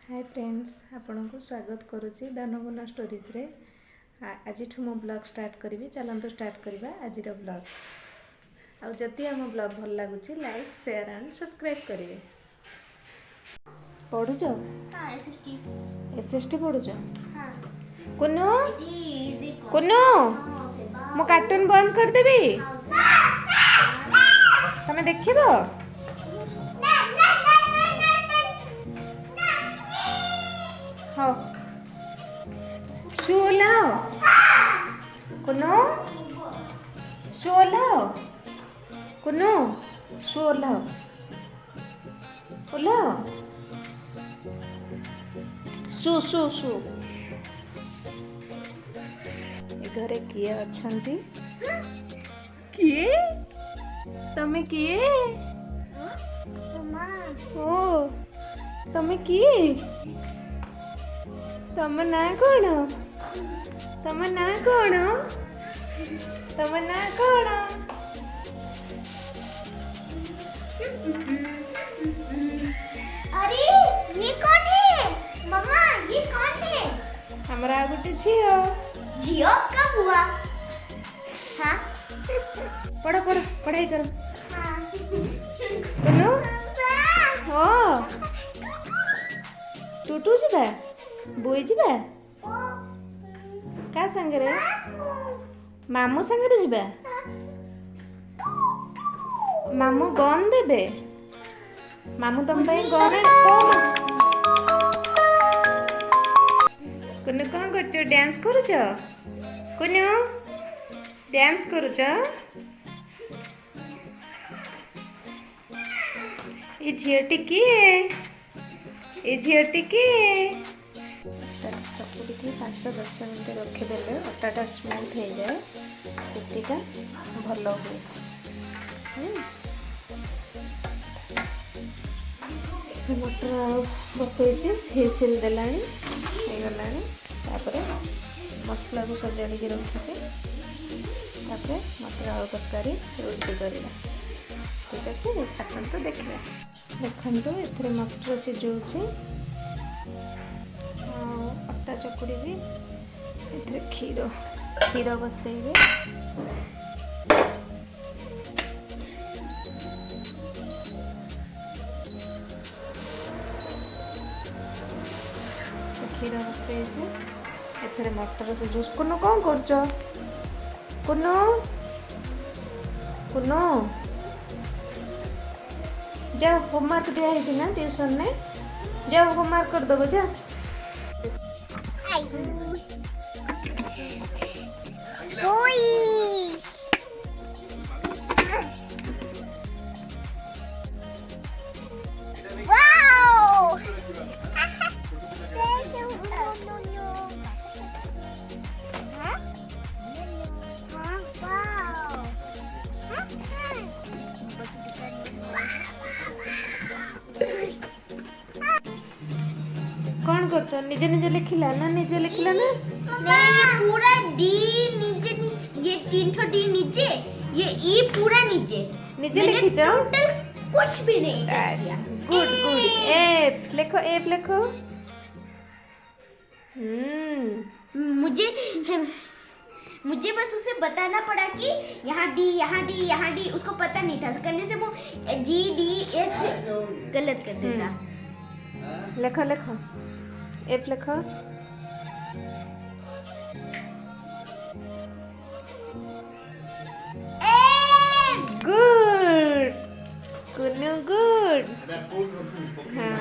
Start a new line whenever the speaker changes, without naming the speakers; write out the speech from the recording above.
Hi friends, आपन को स्वागत करुच्ची दानगुना स्टोरीज रे। आज मो ब्लॉग स्टार्ट करी। चलतु स्टार्ट करवा आज ब्लॉग। आउ जदि आम ब्लॉग भल लगुच लाइक शेयर एंड सब्सक्राइब करेंगे। पढ़ुच एसएसटी पढ़ुच कुनु कुनु मो कार्टून बंद कर देबी। तमे देखिबो हाँ शोला कुनो शोला कुनो शोला शोला शू शू शू घरे किए अच्छंती किए तमे किए ओ तमे किए तम ना कौन तम ना कौन तम ना कौन
अरे ये कौन है मम्मा? ये कौन है?
हमरा गोटे झियो।
जियो कब हुआ? हाँ
पढ़ो पढ़ो पढ़ाई करो।
हाँ
सुनो हो टूटू ଯିବା बोई ଯିବା का संगे मामू संगे ଯିବା। मामू गन देबे। मामू तुम गन कुनु कौन करछ? डांस करूछ कुनु डांस करूछ। ये झियोटी किए? ये झियोटी किए? चकुड़ी 5-10 मिनट रखीदे अटाटा स्मूथ हो जाए, रुटीटा भल हुए। मटर आलू बसई हिसिल देला मसला को सजाड़ी रखिए। मटर आलू तरकारी रुटी करवा। ठीक अच्छे आसतु देखिए। देखो ये मटर सिझाऊँ अटा चकुड़ी भी क्षीर क्षीर बसइबे। क्षीर बसई मटर सिझ। कुनु कौन कर कुनु कुनु जा होमवर्क दिखाई ना ट्यूशन ने जा होमवर्क कर दबो जा। कौन कर निजे निजे लिखिला ना? निजे लिखिला ना?
नहीं, ये पूरा डी नीचे ये 3 ठो डी नीचे, ये ई पूरा नीचे
निजे लिखी जाओ।
टोटल कुछ भी नहीं किया।
Good good. एफ लिखो, एफ लिखो।
मुझे बस उसे बताना पड़ा कि यहाँ डी यहाँ डी यहाँ डी, उसको पता नहीं था। करने से वो जी डी एफ गलत कर देता।
लिखो लिखो एफ लिखो। गुड कुनु गुड। हाँ